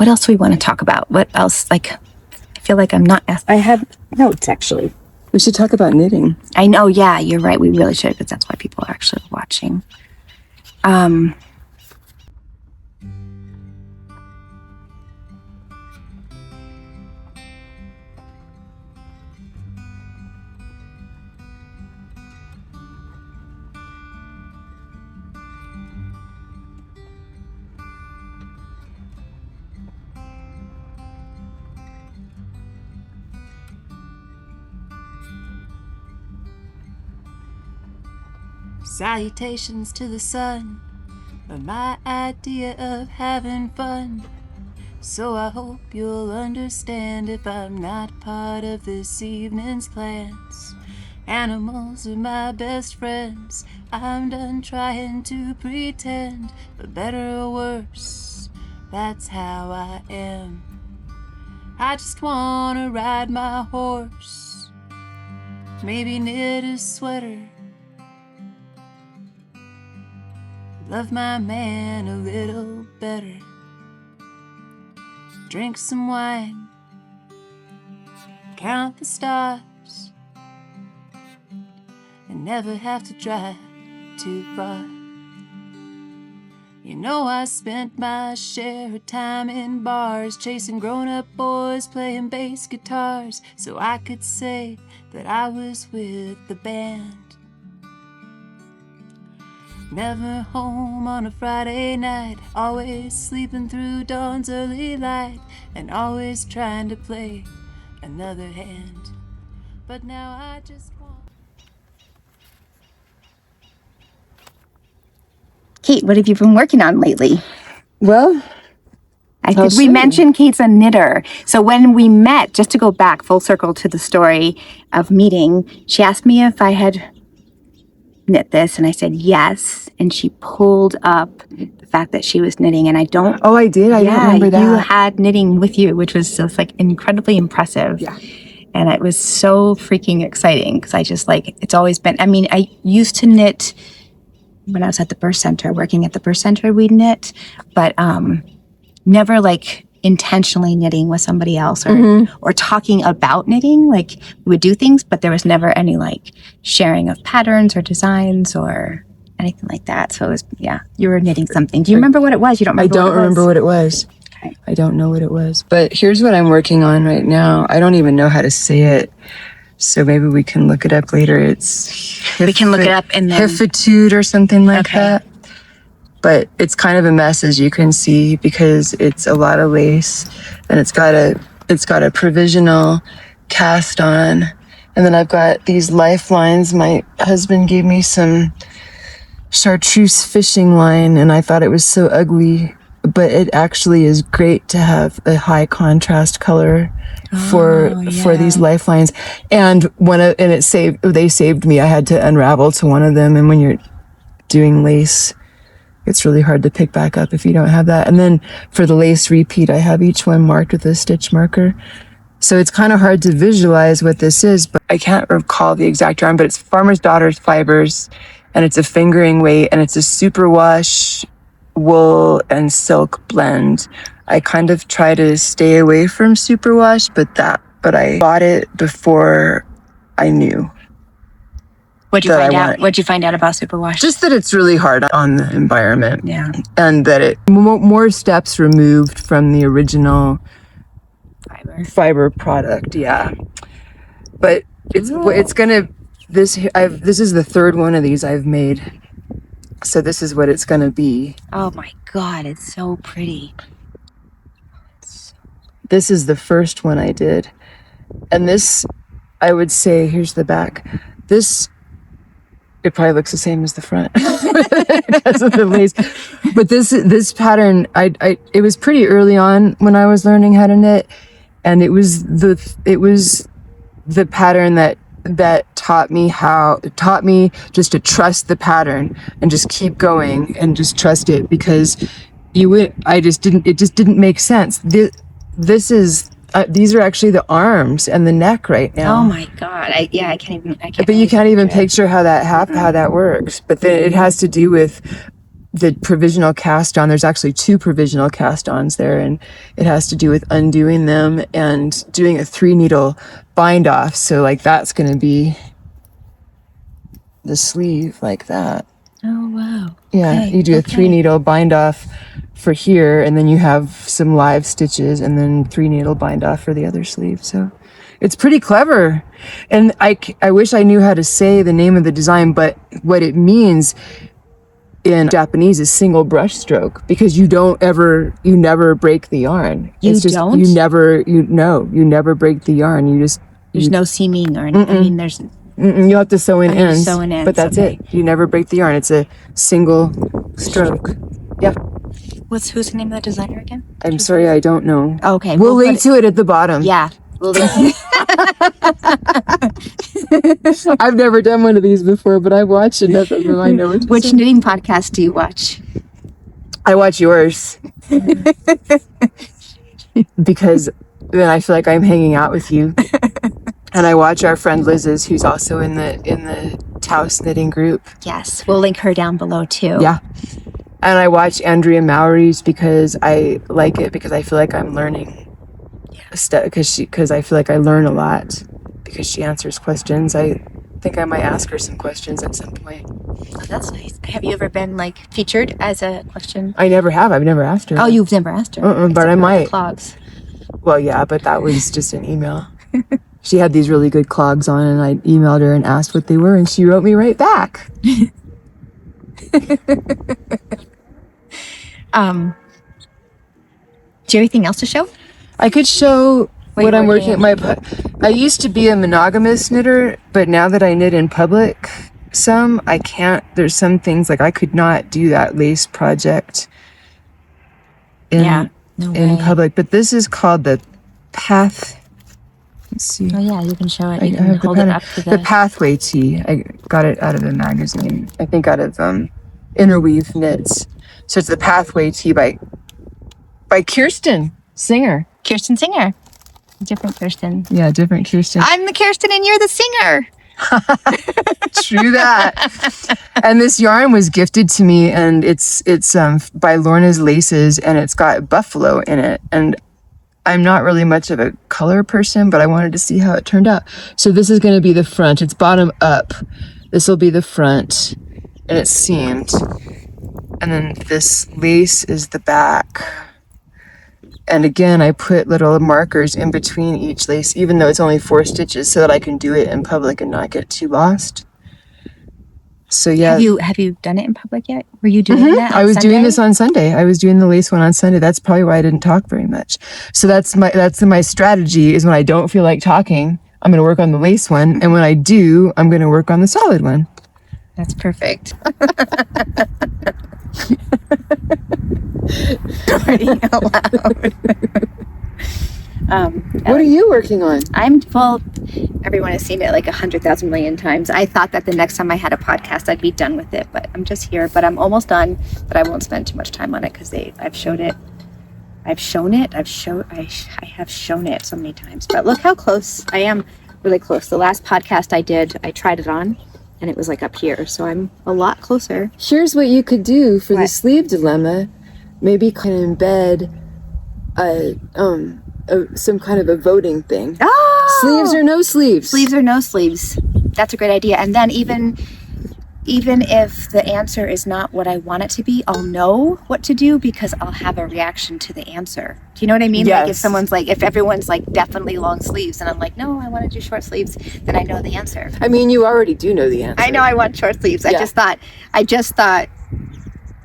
what else do we want to talk about? What else? Like, I feel like I'm not. I have notes actually. We should talk about knitting. I know. Yeah, you're right. We really should, because that's why people are actually watching. Salutations to the sun are my idea of having fun. So I hope you'll understand if I'm not part of this evening's plans. Animals are my best friends. I'm done trying to pretend, but better or worse, that's how I am. I just wanna ride my horse, maybe knit a sweater, love my man a little better, drink some wine, count the stars, and never have to drive too far. You know I spent my share of time in bars, chasing grown-up boys playing bass guitars, so I could say that I was with the band. Never home on a Friday night, always sleeping through dawn's early light, and always trying to play another hand. But now I just want... Kate, what have you been working on lately? Well, We mentioned Kate's a knitter. So when we met, just to go back full circle to the story of meeting, she asked me if I had knit this, and I said yes, and she pulled up the fact that she was knitting, and I don't... Oh, I did? I don't remember that. You had knitting with you, which was just like incredibly impressive. Yeah. And it was so freaking exciting, because I just like, it's always been, I mean, I used to knit when I was at the birth center, working at the birth center, we'd knit, but never like intentionally knitting with somebody else or talking about knitting. Like we would do things, but there was never any like sharing of patterns or designs or anything like that. So it was, yeah, you were knitting something. Do you remember what it was? You don't remember? I don't remember what it was. Okay. I don't know what it was. But here's what I'm working on right now. I don't even know how to say it. So maybe we can look it up later. We can look it up and then... Hiffitude or something like that. But it's kind of a mess, as you can see, because it's a lot of lace, and it's got a provisional cast on, and then I've got these lifelines. My husband gave me some chartreuse fishing line, and I thought it was so ugly, but it actually is great to have a high contrast color for these lifelines. And they saved me. I had to unravel to one of them, and when you're doing lace, it's really hard to pick back up if you don't have that. And then for the lace repeat, I have each one marked with a stitch marker. So it's kind of hard to visualize what this is, but I can't recall the exact yarn, but it's Farmer's Daughter's fibers, and it's a fingering weight, and it's a superwash wool and silk blend. I kind of try to stay away from superwash, but I bought it before I knew. What'd you find out? What'd you find out about superwash? Just that it's really hard on the environment. Yeah. And that it more steps removed from the original fiber product. Yeah. But it's gonna, this is the third one of these I've made. So this is what it's gonna be. Oh my God, it's so pretty. This is the first one I did. And this, I would say, here's the back. This, it probably looks the same as the front because of the lace. But this pattern, it was pretty early on when I was learning how to knit, and it was the pattern that taught me just to trust the pattern and just keep going and just trust it, because it just didn't make sense. These are actually the arms and the neck right now. Oh my God. I can't even. But you can't even picture how that works. But then it has to do with the provisional cast on, there's actually 2 provisional cast ons there, and it has to do with undoing them and doing a 3 needle bind off. So like that's going to be the sleeve like that. Oh, wow. Yeah, Okay, you do a 3 needle bind off for here, and then you have some live stitches, and then 3 needle bind off for the other sleeve. So it's pretty clever. And I wish I knew how to say the name of the design, but what it means in Japanese is single brush stroke, because you never break the yarn. You don't? You never break the yarn. There's no seaming or anything. I mean, there's... You have to sew in ends, sew in ends, but that's okay. it. You never break the yarn. It's a single stroke. Yeah. Who's the name of the designer again? I'm sorry, I don't know. Okay. We'll link to it at the bottom. Yeah. We'll link. I've never done one of these before, but I've watched enough of them. I know what to Which say. knitting podcast do you watch? I watch yours. Because then I feel like I'm hanging out with you. And I watch our friend Liz's, who's also in the Taos knitting group. Yes. We'll link her down below too. Yeah. And I watch Andrea Mowry's because I like it, because I feel like I'm learning. Because I feel like I learn a lot because she answers questions. I think I might ask her some questions at some point. Oh, that's nice. Have you ever been like featured as a question? I never have. I've never asked her. Oh, you've never asked her? But I might. Clogs. Well, yeah, but that was just an email. She had these really good clogs on, and I emailed her and asked what they were, and she wrote me right back. Do you have anything else to show? I could show what I'm working working? I used to be a monogamous knitter, but now that I knit in public I can't. There's some things like I could not do that lace project in public. But this is called the Path. Let's see. Oh yeah, you can show it. I You can have hold it up to the Pathway tee. I got it out of a magazine. I think out of Interweave Knits. So it's the Pathway tee by Kirsten Singer. Kirsten Singer. Different Kirsten. Yeah, different Kirsten. I'm the Kirsten and you're the singer. True that. And this yarn was gifted to me, and it's by Lorna's Laces, and it's got buffalo in it. And I'm not really much of a color person, but I wanted to see how it turned out. So this is going to be the front. It's bottom up. This will be the front, and it's seamed. And then this lace is the back. And again, I put little markers in between each lace, even though it's only 4 stitches, so that I can do it in public and not get too lost. So yeah. Have you done it in public yet? Were you doing that on I was Sunday? doing this on Sunday. I was doing the lace one on Sunday. That's probably why I didn't talk very much. So that's my strategy, is when I don't feel like talking, I'm going to work on the lace one. And when I do, I'm going to work on the solid one. That's perfect. Partying out loud. What are you working on? Everyone has seen it like 100,000 million times. I thought that the next time I had a podcast, I'd be done with it, but I'm just here. But I'm almost done, but I won't spend too much time on it because I've shown it. I have shown it so many times. But look how close I am. Really close. The last podcast I did, I tried it on, and it was like up here. So I'm a lot closer. Here's what you could do for the What? sleeve dilemma. Maybe kind of embed some kind of a voting thing. Oh! Sleeves or no sleeves? Sleeves or no sleeves. That's a great idea. And then even if the answer is not what I want it to be, I'll know what to do because I'll have a reaction to the answer. Do you know what I mean? Yes. Like if everyone's like definitely long sleeves and I'm like, no, I want to do short sleeves, then I know the answer. I mean, you already do know the answer. I know I want short sleeves. Yeah. I just thought,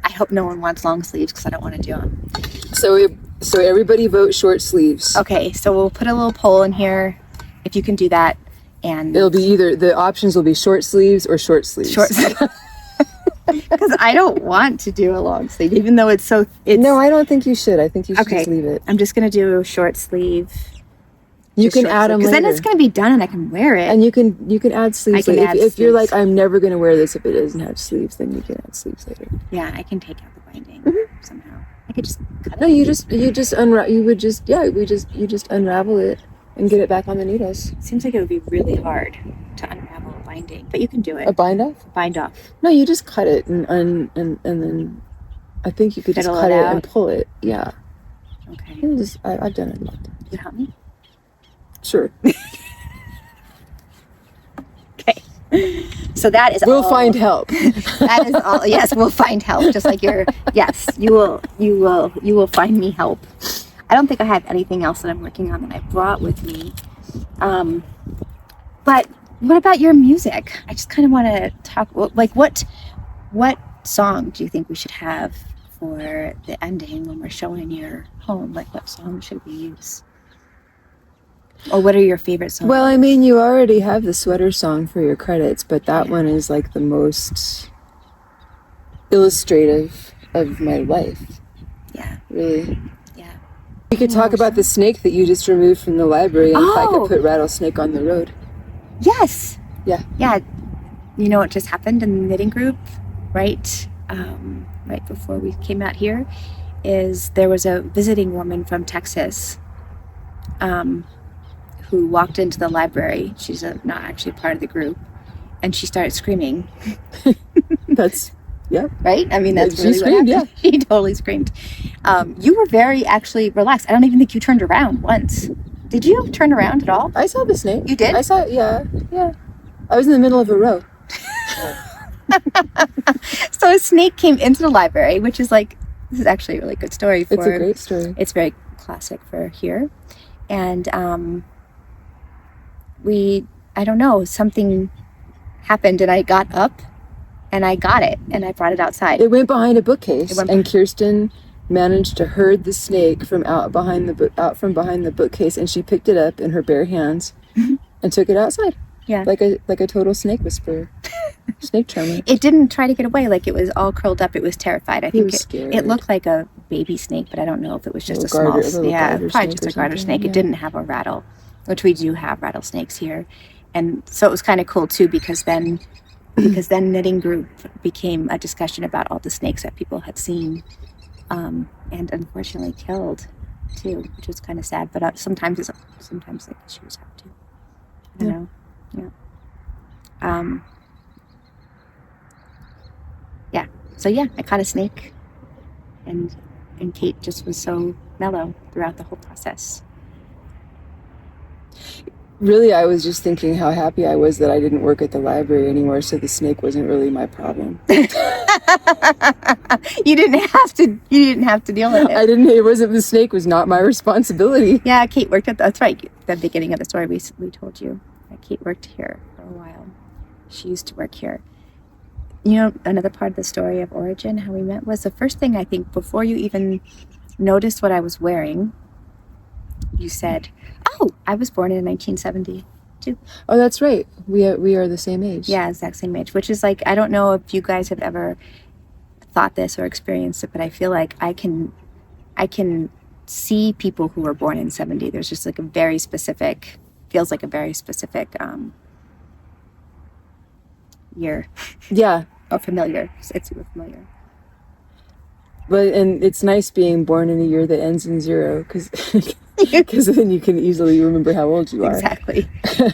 I hope no one wants long sleeves because I don't want to do them. So everybody vote short sleeves. Okay, so we'll put a little poll in here if you can do that. And It'll be the options will be short sleeves or short sleeves. short because I don't want to do a long sleeve, even though it's No, I don't think you should. I think you should okay. just leave it. I'm just gonna do a short sleeve. You can add them because later. then it's gonna be done and I can wear it. And you can add sleeves. I can later. add If you're like, sleeves. I'm never going to wear this if it doesn't have sleeves, then you can add sleeves later. Yeah, I can take out the binding somehow. I could just cut No, it. you just unravel it and get it back on the needles. Seems like it would be really hard to unravel a binding, but you can do it. A bind off? Bind off. No, you just cut it and then I think you could just Fiddle cut it it out? and pull it. Yeah. Okay. I've done it a lot. You help me? Sure. Okay. So that is We'll all. find help. That is all. Yes, we'll find help. Just like yes, you will find me help. I don't think I have anything else that I'm working on that I brought with me. But what about your music? I just kind of want to talk, like what song do you think we should have for the ending when we're showing your home? Like what song should we use? Or what are your favorite songs? Well, I mean, you already have the sweater song for your credits, but that one is like the most illustrative of my life. Yeah. Really. Yeah. We could talk about the snake that you just removed from the library and if I Oh! could put Rattlesnake on the road. Yes. Yeah. Yeah. You know what just happened in the knitting group, right? Right before we came out here, is there was a visiting woman from Texas who walked into the library. She's not actually part of the group. And she started screaming. That's, yeah. Right? I mean, that's She really screamed, what happened. Yeah. She totally screamed. You were very actually relaxed. I don't even think you turned around once. Did you turn around at all? I saw the snake. You did? I saw it, yeah. I was in the middle of a row. So a snake came into the library, which is like, this is actually a really good story for... It's a great story. It's very classic for here. And I don't know, something happened and I got up and I got it and I brought it outside. It went behind a bookcase, and Kirsten managed to herd the snake from out from behind the bookcase, and she picked it up in her bare hands and took it outside. Yeah. Like a total snake whisperer. Snake charmer. It didn't try to get away. Like, it was all curled up. It was terrified. I think scared. It looked like a baby snake, but I don't know if it was just a garter probably snake just or a garter something, snake. yeah. It didn't have a rattle, which we do have rattlesnakes here. And so it was kind of cool too, because then knitting group became a discussion about all the snakes that people had seen, and unfortunately killed too, which was kind of sad. But sometimes like issues have to. I don't know. Yeah. Yeah. So yeah, I caught a snake, and Kate just was so mellow throughout the whole process. Really, I was just thinking how happy I was that I didn't work at the library anymore, so the snake wasn't really my problem. You didn't have to deal with it. The snake was not my responsibility. Yeah, Kate worked that's right. The beginning of the story we told you. Kate worked here for a while. She used to work here. You know, another part of the story of origin, how we met, was the first thing, I think, before you even noticed what I was wearing, you said, "Oh, I was born in 1972." Oh, that's right. We are the same age. Yeah, exact same age, which is like, I don't know if you guys have ever thought this or experienced it, but I feel like I can see people who were born in 70. There's just like feels like a very specific year. Yeah. Oh, familiar. It's familiar. And it's nice being born in a year that ends in 0, because then you can easily remember how old you are. Exactly.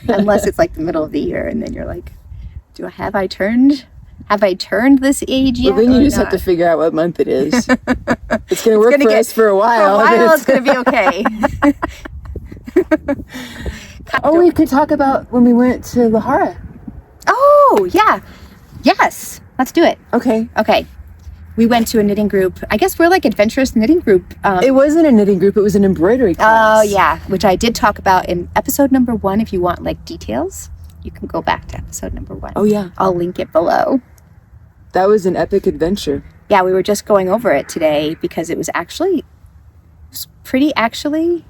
Unless it's like the middle of the year, and then you're like, have I turned this age yet? Well, then you just have to figure out what month it is. It's going to work for us for a while. It's going to be okay. Oh, we could talk about when we went to Lahara. Oh, yeah. Yes. Let's do it. Okay. We went to a knitting group. I guess we're like adventurous knitting group. It wasn't a knitting group. It was an embroidery class. Oh, yeah. Which I did talk about in episode number 1. If you want like details, you can go back to episode number 1. Oh, yeah. I'll link it below. That was an epic adventure. Yeah, we were just going over it today because it was pretty intense.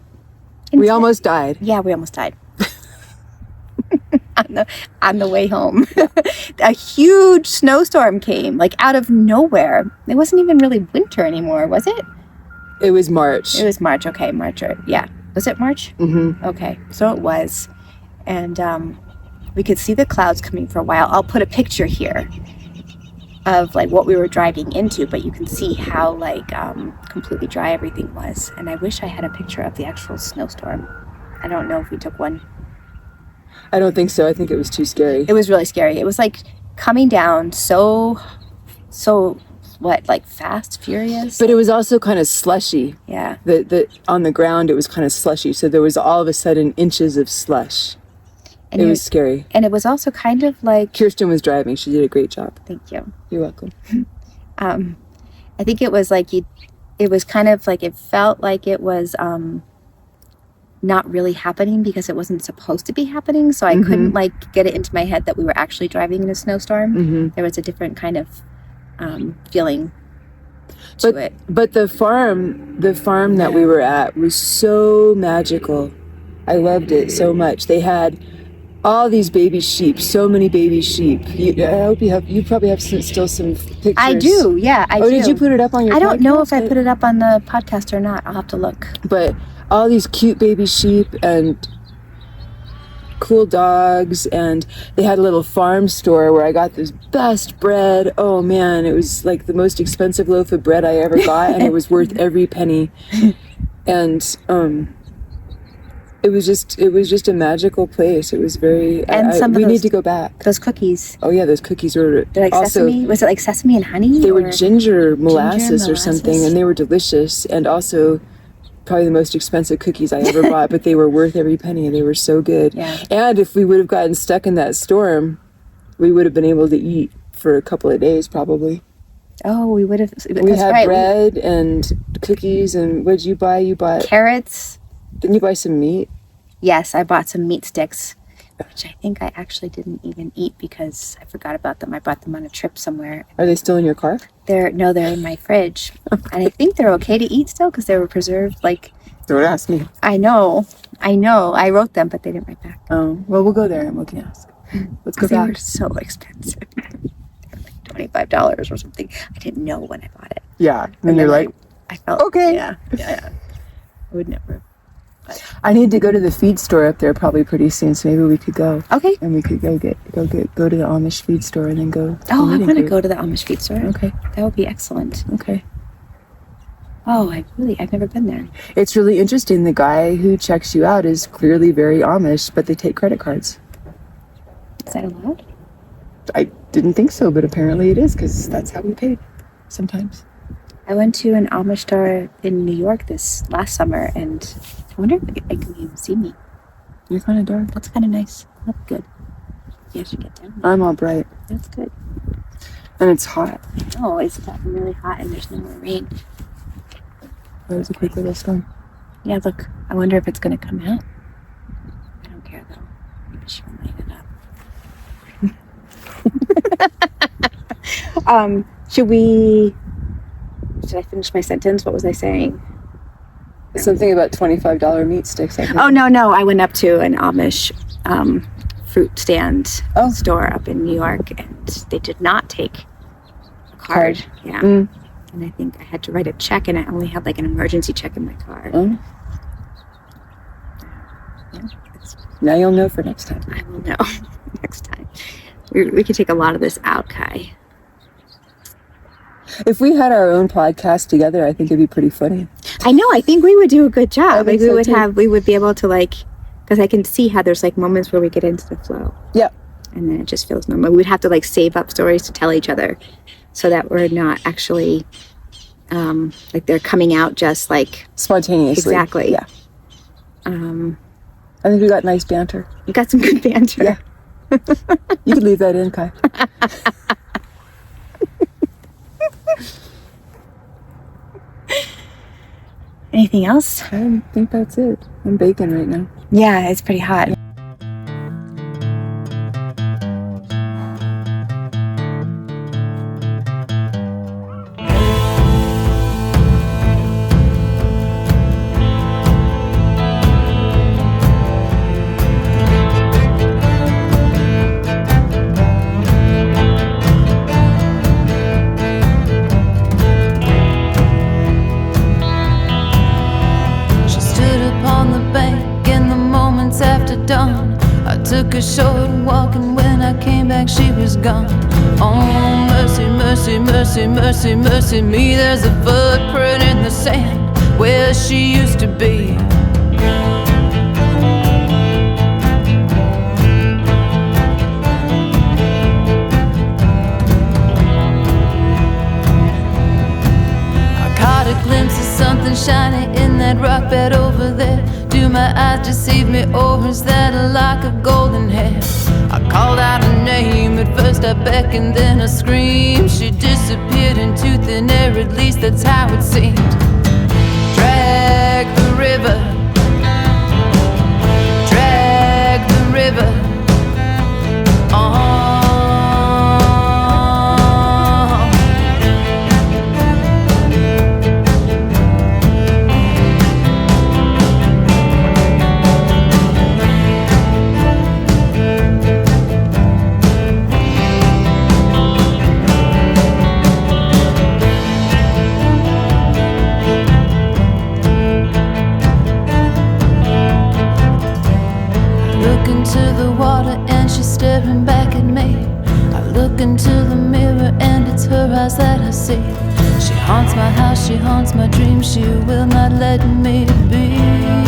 We almost died. Yeah, we almost died. on the way home. A huge snowstorm came, like out of nowhere. It wasn't even really winter anymore, was it? It was March. It was March. Okay, March. Yeah. Was it March? Mm-hmm. Okay, so it was. And we could see the clouds coming for a while. I'll put a picture here of like what we were driving into, but you can see how like completely dry everything was. And I wish I had a picture of the actual snowstorm. I don't know if we took one. I don't think so. I think it was too scary. It was really scary. It was like coming down so what, like Fast, Furious? But it was also kind of slushy. Yeah. The on the ground, it was kind of slushy. So there was all of a sudden inches of slush. And It was scary. And it was also kind of like... Kirsten was driving. She did a great job. Thank you. You're welcome. I think it was like it was kind of like, it felt like it was not really happening because it wasn't supposed to be happening. So I couldn't like get it into my head that we were actually driving in a snowstorm. There was a different kind of feeling to it. But the farm that we were at was so magical. I loved it so much. They had all these baby sheep, so many baby sheep. I hope you probably have still some pictures. I do, yeah. I do. Did you put it up on your podcast? I don't know if I put it up on the podcast or not. I'll have to look. But all these cute baby sheep and cool dogs, and they had a little farm store where I got this best bread. Oh man, it was like the most expensive loaf of bread I ever got, and it was worth every penny. And it was just a magical place. It was very. And we need to go back. Those cookies. Oh yeah, those cookies were. They're like also, sesame. Was it like sesame and honey? They were ginger molasses or something, and they were delicious. And also, probably the most expensive cookies I ever bought, but they were worth every penny. They were so good. Yeah. And if we would have gotten stuck in that storm, we would have been able to eat for a couple of days probably. Oh, we would have. We had bread and cookies, and what did you buy? You bought carrots. Didn't you buy some meat? Yes, I bought some meat sticks, which I think I actually didn't even eat because I forgot about them. I bought them on a trip somewhere. Are they still in your car? They're in my fridge, and I think they're okay to eat still because they were preserved. Like, don't ask me. I know. I wrote them, but they didn't write back. Oh, well, we'll go there and we can ask. Let's go back. They were so expensive. They were like $25 or something. I didn't know when I bought it. Yeah, and you're like, I felt okay. Yeah. I would never. I need to go to the feed store up there probably pretty soon, so maybe we could go. Okay. And we could go to the Amish feed store and then go. Oh, I want to go to the Amish feed store. Okay. That would be excellent. Okay. Oh, I've never been there. It's really interesting. The guy who checks you out is clearly very Amish, but they take credit cards. Is that allowed? I didn't think so, but apparently it is because that's how we paid sometimes. I went to an Amish store in New York this last summer, and I wonder if I can even see me. You're kind of dark. That's kind of nice. That's good. You have to get down. I'm all bright. That's good. And it's hot. Oh, it's gotten really hot, and there's no more rain. That was a quick little storm. Yeah, look. I wonder if it's going to come out. I don't care, though. Maybe she will light it up. Should I finish my sentence? What was I saying? Something about $25 meat sticks, I think. Oh, no. I went up to an Amish fruit stand store up in New York, and they did not take a card. Yeah. And I think I had to write a check, and I only had like an emergency check in my car. Oh. Yeah. Now you'll know for next time. I will know next time. We could take a lot of this out, Kai. If we had our own podcast together, I think it'd be pretty funny. I know. I think we would do a good job. Like we would be able to because I can see how there's like moments where we get into the flow. Yeah. And then it just feels normal. We'd have to save up stories to tell each other so that we're not actually they're coming out just spontaneously. Exactly. Yeah. I think we got nice banter. We got some good banter. Yeah. You could leave that in, Kai. Anything else? I think that's it. I'm baking right now. Yeah, it's pretty hot. Took a short walk, and when I came back she was gone. Oh, mercy, mercy, mercy, mercy, mercy me. There's a footprint in the sand where she used to be. my eyes deceive me, or is that a lock of golden hair? I called out her name, at first I beckoned, then I screamed. She disappeared into thin air, at least that's how it seemed. Drag the river, drag the river on. Staring back at me, I look into the mirror and it's her eyes that I see. She haunts my house, she haunts my dreams, she will not let me be.